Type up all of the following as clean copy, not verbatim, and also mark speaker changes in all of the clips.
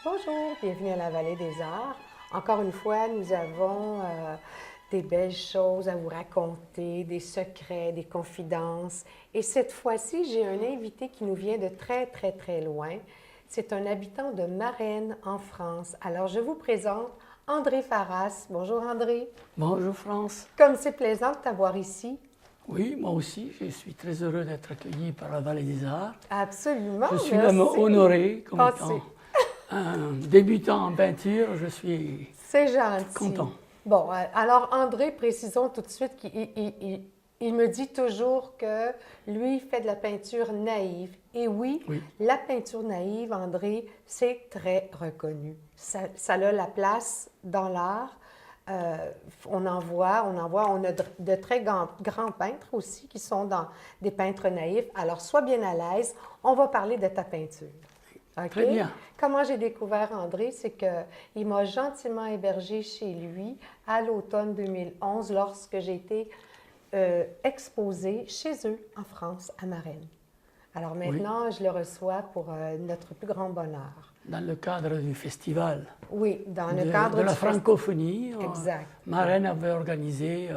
Speaker 1: Bonjour, bienvenue à la Vallée des Arts. Encore une fois, nous avons des belles choses à vous raconter, des secrets, des confidences. Et cette fois-ci, j'ai un invité qui nous vient de très, très, très loin. C'est un habitant de Marennes, en France. Alors, je vous présente André Farras. Bonjour, André.
Speaker 2: Bonjour France.
Speaker 1: Comme c'est plaisant de t'avoir ici.
Speaker 2: Oui, moi aussi, je suis très heureux d'être accueilli par la Vallée des Arts.
Speaker 1: Absolument,
Speaker 2: Je suis
Speaker 1: merci.
Speaker 2: même honoré comme
Speaker 1: Ah,
Speaker 2: étant un débutant en peinture. Je suis
Speaker 1: C'est gentil.
Speaker 2: content.
Speaker 1: Bon, alors André, précisons tout de suite qu'il me dit toujours que lui, il fait de la peinture naïve. Et oui, la peinture naïve, André, c'est très reconnu. Ça a la place dans l'art. On a de très grands peintres aussi qui sont des peintres naïfs. Alors, sois bien à l'aise, on va parler de ta peinture. Okay?
Speaker 2: Très bien.
Speaker 1: Comment j'ai découvert André, c'est qu'il m'a gentiment hébergé chez lui à l'automne 2011 lorsque j'ai été exposée chez eux en France, à Marennes. Alors maintenant, je le reçois pour notre plus grand bonheur.
Speaker 2: Dans le cadre du festival.
Speaker 1: Oui, dans le cadre
Speaker 2: de la francophonie.
Speaker 1: Exact.
Speaker 2: Marennes avait organisé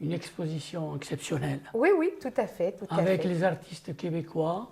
Speaker 2: une exposition exceptionnelle.
Speaker 1: Oui, oui, tout à fait,
Speaker 2: avec les artistes québécois,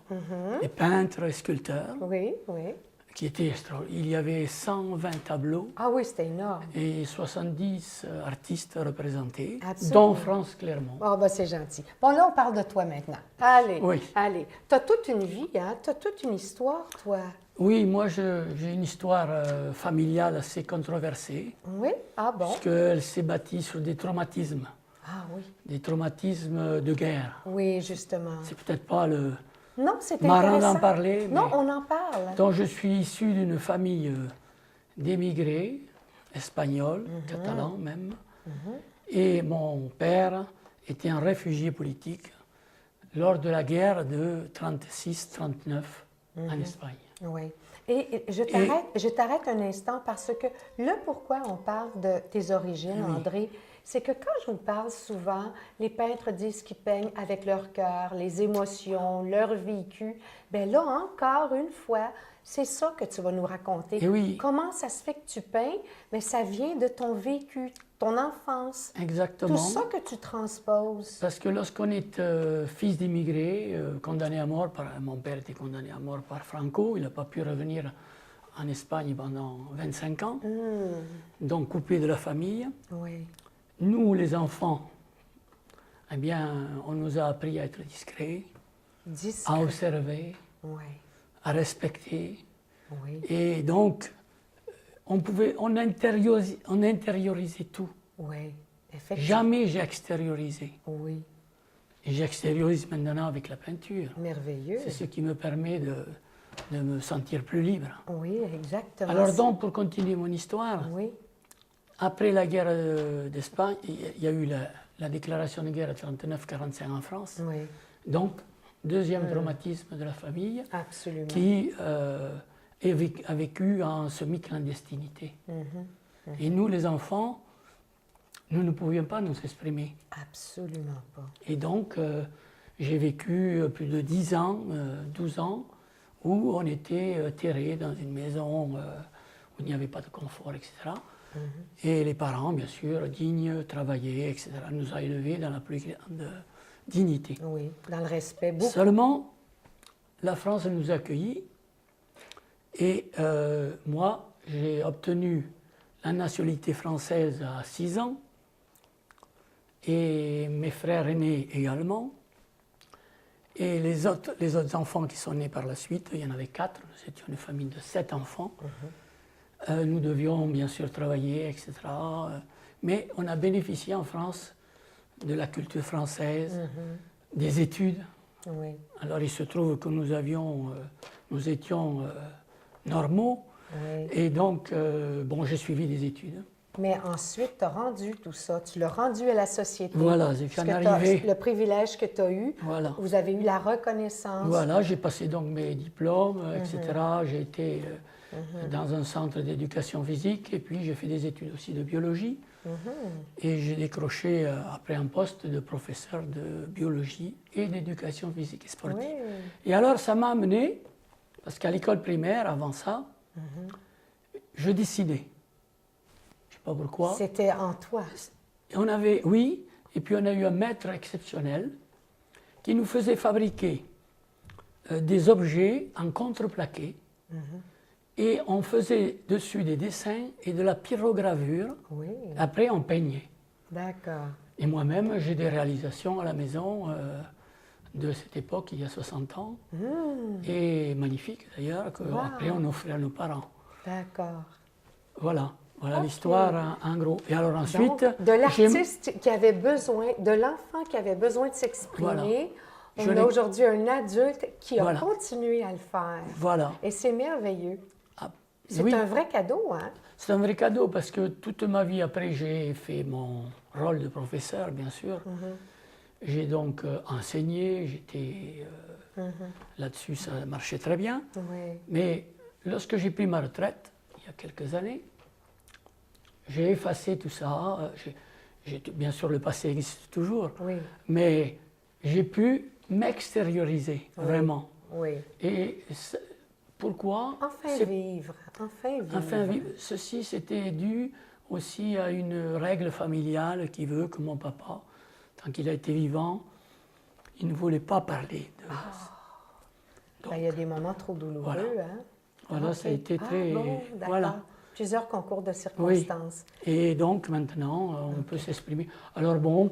Speaker 2: les peintres et sculpteurs.
Speaker 1: Oui, oui.
Speaker 2: Qui étaient extraordinaires. Il y avait 120 tableaux.
Speaker 1: Ah oui, c'était énorme.
Speaker 2: Et 70 artistes représentés,
Speaker 1: Absolument.
Speaker 2: dont France Clermont.
Speaker 1: Ah, ben c'est gentil. Bon, là, on parle de toi maintenant. Allez,
Speaker 2: oui.
Speaker 1: Allez. Tu as toute une vie, hein? Tu as toute une histoire, toi.
Speaker 2: Oui, moi, j'ai une histoire familiale assez controversée.
Speaker 1: Oui? Ah bon?
Speaker 2: Puisqu'elle s'est bâtie sur des traumatismes.
Speaker 1: Ah oui.
Speaker 2: Des traumatismes de guerre.
Speaker 1: Oui, justement.
Speaker 2: C'est peut-être pas le...
Speaker 1: Non, c'est
Speaker 2: marrant
Speaker 1: intéressant.
Speaker 2: d'en parler.
Speaker 1: Non, on en parle.
Speaker 2: Donc, je suis issu d'une famille d'émigrés, espagnols, catalans même. Et mon père était un réfugié politique lors de la guerre de 36-39 en Espagne.
Speaker 1: Oui. Et je t'arrête un instant parce que le pourquoi on parle de tes origines, André, c'est que quand je vous parle souvent, les peintres disent qu'ils peignent avec leur cœur, les émotions, leur vécu. Bien là, encore une fois, c'est ça que tu vas nous raconter.
Speaker 2: Et oui.
Speaker 1: Comment ça se fait que tu peins? Mais ça vient de ton vécu, ton enfance.
Speaker 2: Exactement.
Speaker 1: Tout ça que tu transposes.
Speaker 2: Parce que lorsqu'on est fils d'immigrés, condamné à mort, mon père était condamné à mort par Franco, il n'a pas pu revenir en Espagne pendant 25 ans, donc coupé de la famille.
Speaker 1: Oui.
Speaker 2: Nous, les enfants, eh bien, on nous a appris à être discrets, à observer, à respecter.
Speaker 1: Oui.
Speaker 2: Et donc, on intériorisait tout.
Speaker 1: Oui, effectivement.
Speaker 2: Jamais j'ai extériorisé.
Speaker 1: Oui.
Speaker 2: Et j'extériorise maintenant avec la peinture.
Speaker 1: Merveilleux.
Speaker 2: C'est ce qui me permet de me sentir plus libre.
Speaker 1: Oui, exactement.
Speaker 2: Alors donc, pour continuer mon histoire, après la guerre d'Espagne, il y a eu la déclaration de guerre de 39-45 en France.
Speaker 1: Oui.
Speaker 2: Donc, deuxième traumatisme de la famille.
Speaker 1: Absolument.
Speaker 2: Qui a vécu en semi-clandestinité. Et nous, les enfants, nous ne pouvions pas nous exprimer.
Speaker 1: Absolument pas.
Speaker 2: Et donc, j'ai vécu plus de 10 ans, 12 ans, où on était terrés dans une maison où il n'y avait pas de confort, etc. Et les parents, bien sûr, dignes, travaillaient, etc., nous a élevés dans la plus grande dignité.
Speaker 1: Oui, dans le respect. Beaucoup.
Speaker 2: Seulement, la France nous a accueillis et moi, j'ai obtenu la nationalité française à 6 ans et mes frères aînés également. Et les autres enfants qui sont nés par la suite, il y en avait 4, nous étions une famille de 7 enfants. Nous devions bien sûr travailler, etc. Mais on a bénéficié en France de la culture française, des études.
Speaker 1: Oui.
Speaker 2: Alors il se trouve que nous étions normaux, et donc bon, j'ai suivi des études.
Speaker 1: Mais ensuite, tu as rendu tout ça, tu l'as rendu à la société.
Speaker 2: Voilà, j'ai fait arriver.
Speaker 1: Le privilège que tu as eu,
Speaker 2: voilà.
Speaker 1: Vous avez eu la reconnaissance.
Speaker 2: Voilà, j'ai passé donc mes diplômes, etc. J'ai été dans un centre d'éducation physique, et puis j'ai fait des études aussi de biologie. Et j'ai décroché après un poste de professeur de biologie et d'éducation physique et sportive. Et alors ça m'a amené, parce qu'à l'école primaire, avant ça, je dessinais. Je ne sais pas pourquoi.
Speaker 1: C'était en toi.
Speaker 2: Oui, et puis on a eu un maître exceptionnel qui nous faisait fabriquer des objets en contreplaqué. Et on faisait dessus des dessins et de la pyrogravure.
Speaker 1: Oui.
Speaker 2: Après, on peignait.
Speaker 1: D'accord.
Speaker 2: Et moi-même, j'ai des réalisations à la maison de cette époque, il y a 60 ans. Et magnifiques d'ailleurs, qu'après on offrait à nos parents.
Speaker 1: D'accord.
Speaker 2: Voilà l'histoire en gros. Et alors ensuite...
Speaker 1: Donc, de l'artiste qui avait besoin, de l'enfant qui avait besoin de s'exprimer, on a aujourd'hui un adulte qui a continué à le faire.
Speaker 2: Voilà.
Speaker 1: Et c'est merveilleux. C'est
Speaker 2: Oui.
Speaker 1: un vrai cadeau, hein?
Speaker 2: C'est un vrai cadeau parce que toute ma vie après, j'ai fait mon rôle de professeur, bien sûr. J'ai donc enseigné, j'étais là-dessus, ça marchait très bien.
Speaker 1: Oui.
Speaker 2: Mais lorsque j'ai pris ma retraite, il y a quelques années, j'ai effacé tout ça. Bien sûr, le passé existe toujours, mais j'ai pu m'extérioriser, vraiment.
Speaker 1: Oui.
Speaker 2: Et pourquoi?
Speaker 1: Enfin vivre.
Speaker 2: Ceci, c'était dû aussi à une règle familiale qui veut que mon papa, tant qu'il a été vivant, il ne voulait pas parler de...
Speaker 1: Donc, il y a des moments trop douloureux, hein?
Speaker 2: Voilà, ça a été très...
Speaker 1: Voilà. Plusieurs concours de circonstances.
Speaker 2: Oui. Et donc, maintenant, on peut s'exprimer. Alors bon,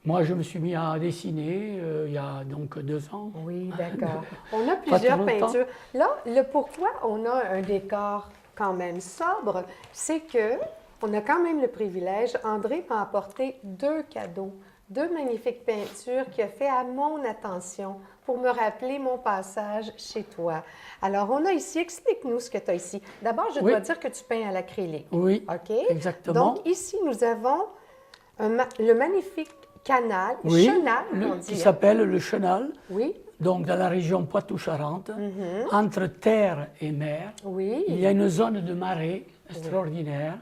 Speaker 2: moi, je me suis mis à dessiner il y a donc 2 ans.
Speaker 1: Oui, d'accord. On a plusieurs peintures. Là, le pourquoi on a un décor quand même sobre, c'est que on a quand même le privilège. André m'a apporté 2 cadeaux, 2 magnifiques peintures qui ont fait à mon attention pour me rappeler mon passage chez toi. Alors, on a ici, explique-nous ce que tu as ici. D'abord, je dois dire que tu peins à l'acrylique.
Speaker 2: Oui,
Speaker 1: OK?
Speaker 2: exactement.
Speaker 1: Donc, ici, nous avons le magnifique canal, chenal, on dit.
Speaker 2: Qui s'appelle le chenal.
Speaker 1: Oui.
Speaker 2: Donc, dans la région Poitou-Charentes, entre terre et mer, il y a une zone de marais extraordinaire,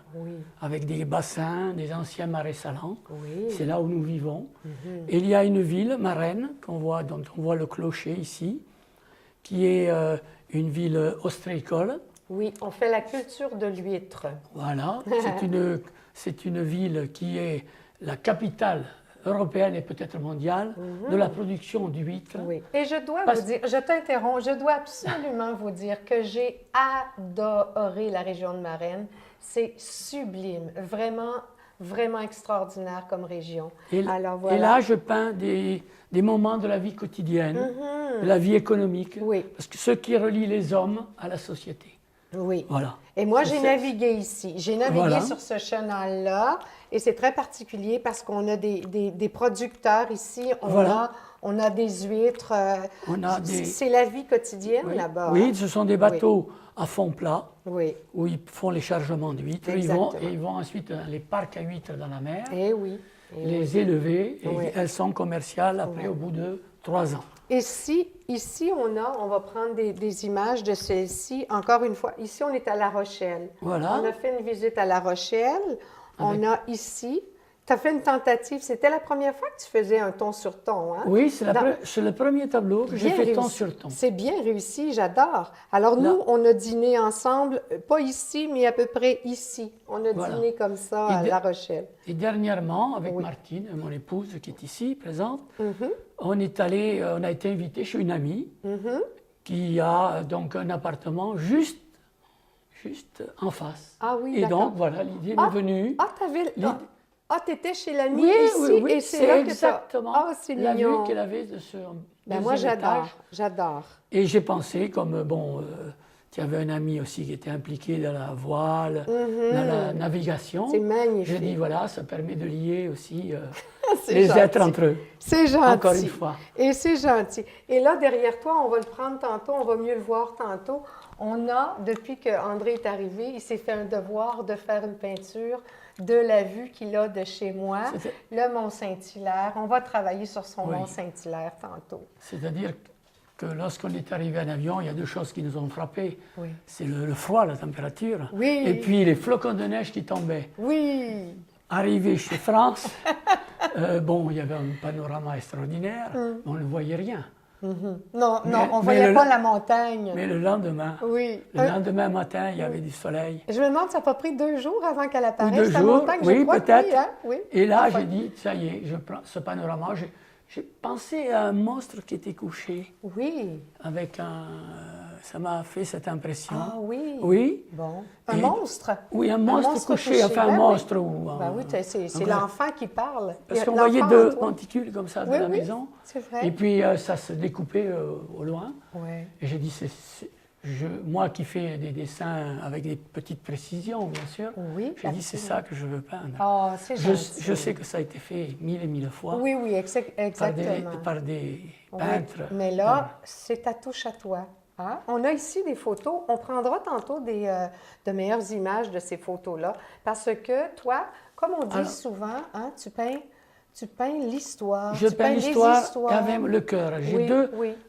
Speaker 2: avec des bassins, des anciens marais salants. C'est là où nous vivons. Et il y a une ville marraine dont on voit le clocher ici, qui est une ville ostréicole.
Speaker 1: Oui, on fait la culture de l'huître.
Speaker 2: Voilà, c'est une ville qui est la capitale européenne et peut-être mondiale de la production d'huîtres.
Speaker 1: Oui. Et je dois vous dire, je t'interromps, je dois absolument vous dire que j'ai adoré la région de Marennes. C'est sublime, vraiment, vraiment extraordinaire comme région.
Speaker 2: Et là, je peins des moments de la vie quotidienne, de la vie économique, parce que ce qui relie les hommes à la société.
Speaker 1: Oui.
Speaker 2: Voilà.
Speaker 1: Et moi, j'ai navigué ici. J'ai navigué sur ce chenal-là. Et c'est très particulier parce qu'on a des producteurs ici. On a des huîtres. C'est la vie quotidienne là-bas.
Speaker 2: Oui, ce sont des bateaux à fond plat où ils font les chargements d'huîtres. Ils vont ensuite dans les parcs à huîtres dans la mer, les élever. Et elles sont commerciales après au bout de 3 ans.
Speaker 1: Ici, on va prendre des images de celle-ci. Encore une fois, ici, on est à La Rochelle.
Speaker 2: Voilà.
Speaker 1: On a fait une visite à La Rochelle. On a ici, tu as fait une tentative. C'était la première fois que tu faisais un ton sur ton, hein?
Speaker 2: Oui, c'est le premier tableau que j'ai fait ton sur ton.
Speaker 1: C'est bien réussi, j'adore. Alors nous, on a dîné ensemble, pas ici, mais à peu près ici. On a dîné comme ça à La Rochelle.
Speaker 2: Et dernièrement, avec Martine, mon épouse qui est ici, présente, on a été invité chez une amie qui a donc un appartement juste en face.
Speaker 1: Ah oui,
Speaker 2: et donc, voilà, l'idée m'est venue.
Speaker 1: Tu étais chez l'amie ici, et c'est là
Speaker 2: exactement la vue qu'elle avait de ce
Speaker 1: moi, j'adore.
Speaker 2: Et j'ai pensé, comme, tu avais un ami aussi qui était impliqué dans la voile, dans la navigation.
Speaker 1: C'est magnifique.
Speaker 2: J'ai dit, voilà, ça permet de lier aussi les êtres entre eux.
Speaker 1: C'est gentil.
Speaker 2: Encore une fois.
Speaker 1: Et c'est gentil. Et là, derrière toi, on va le prendre tantôt, on va mieux le voir tantôt. On a, depuis qu'André est arrivé, il s'est fait un devoir de faire une peinture de la vue qu'il a de chez moi, le Mont-Saint-Hilaire. On va travailler sur son Mont-Saint-Hilaire tantôt.
Speaker 2: C'est-à-dire que lorsqu'on est arrivé en avion, il y a 2 choses qui nous ont frappés. C'est le froid, la température, et puis les flocons de neige qui tombaient.
Speaker 1: Oui.
Speaker 2: Arrivé chez France, il y avait un panorama extraordinaire, on ne voyait rien.
Speaker 1: Non, on ne voyait pas la montagne.
Speaker 2: Mais le lendemain,
Speaker 1: oui.
Speaker 2: Le lendemain matin, il y avait du soleil.
Speaker 1: Je me demande, ça n'a pas pris 2 jours avant qu'elle apparaisse,
Speaker 2: la montagne, oui, peut-être.
Speaker 1: Hein? Oui.
Speaker 2: Et là, j'ai dit, ça y est, je prends ce panorama. J'ai pensé à un monstre qui était couché.
Speaker 1: Oui.
Speaker 2: Avec ça m'a fait cette impression.
Speaker 1: Ah oui.
Speaker 2: Oui.
Speaker 1: Bon. Un monstre.
Speaker 2: Oui, un monstre couché. Enfin, un monstre.
Speaker 1: Oui, c'est l'enfant qui parle.
Speaker 2: Parce qu'on voyait 2 monticules comme ça de la maison.
Speaker 1: C'est vrai.
Speaker 2: Et puis, ça se découpait au loin.
Speaker 1: Oui.
Speaker 2: Et j'ai dit, moi qui fais des dessins avec des petites précisions, bien sûr, j'ai dit, c'est ça que je veux peindre.
Speaker 1: Oh, c'est gentil.
Speaker 2: Je sais que ça a été fait 1000 et 1000 fois.
Speaker 1: Oui, exactement.
Speaker 2: Par des peintres.
Speaker 1: Mais là, c'est ta touche à toi. Hein? On a ici des photos. On prendra tantôt de meilleures images de ces photos-là. Parce que toi, comme on dit souvent, hein, tu peins l'histoire.
Speaker 2: Je peins l'histoire avec le cœur.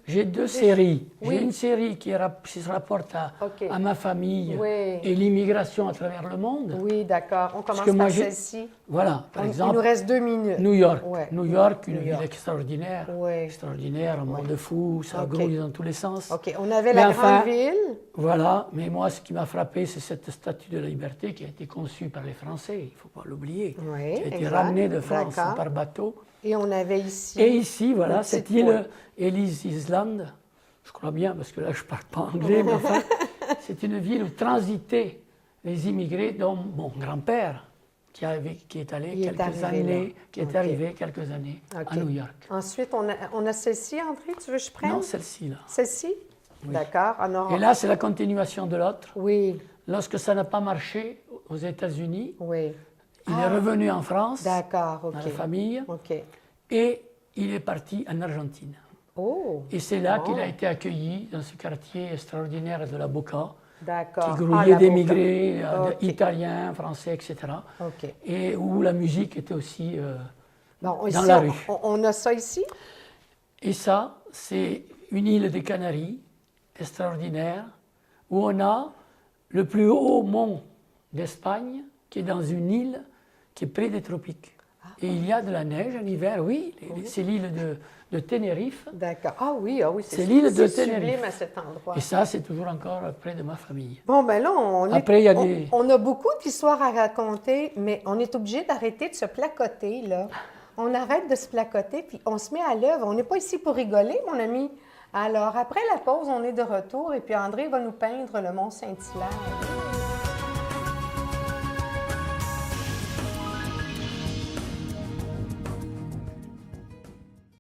Speaker 2: J'ai deux séries.
Speaker 1: Oui.
Speaker 2: J'ai une série qui se rapporte à ma famille et l'immigration à travers le monde.
Speaker 1: Oui, d'accord. On commence par celle-ci.
Speaker 2: Voilà, par exemple.
Speaker 1: Il nous reste 2 minutes.
Speaker 2: New York. New York, une ville extraordinaire. Extraordinaire, un monde fou, ça grouille dans tous les sens.
Speaker 1: OK, on avait la grande ville.
Speaker 2: Voilà, mais moi, ce qui m'a frappé, c'est cette statue de la liberté qui a été conçue par les Français, il ne faut pas l'oublier.
Speaker 1: Oui,
Speaker 2: qui a été ramenée de France par bateau.
Speaker 1: Et on avait ici...
Speaker 2: Et ici, voilà, cette île, Ellis Island, je crois bien, parce que là, je ne parle pas anglais, mais enfin, c'est une ville où transitaient les immigrés, dont mon grand-père, qui est arrivé quelques années à New York.
Speaker 1: Ensuite, on a celle-ci, André, tu veux que je prenne?
Speaker 2: Non, celle-ci, là.
Speaker 1: Celle-ci?
Speaker 2: Oui.
Speaker 1: D'accord.
Speaker 2: Et là, c'est la continuation de l'autre.
Speaker 1: Oui.
Speaker 2: Lorsque ça n'a pas marché aux États-Unis,
Speaker 1: oui.
Speaker 2: Il est revenu en France,
Speaker 1: dans
Speaker 2: la famille,
Speaker 1: OK.
Speaker 2: Et il est parti en Argentine.
Speaker 1: Oh.
Speaker 2: Et c'est là qu'il a été accueilli dans ce quartier extraordinaire de la Boca,
Speaker 1: qui
Speaker 2: grouillait d'émigrés, italiens, français, etc. Et où la musique était aussi dans la rue.
Speaker 1: On a ça ici?
Speaker 2: Et ça, c'est une île des Canaries, extraordinaire, où on a le plus haut mont d'Espagne, qui est dans une île qui est près des tropiques. Et il y a de la neige en hiver, c'est l'île de Tenerife.
Speaker 1: D'accord. Ah oui,
Speaker 2: c'est l'île de Tenerife.
Speaker 1: C'est sublime à cet endroit.
Speaker 2: Et ça, c'est toujours encore près de ma famille.
Speaker 1: Bon, ben là, on a beaucoup d'histoires à raconter, mais on est obligé d'arrêter de se placoter, là. On arrête de se placoter, puis on se met à l'œuvre. On n'est pas ici pour rigoler, mon ami. Alors, après la pause, on est de retour, et puis André va nous peindre le Mont Saint-Hilaire.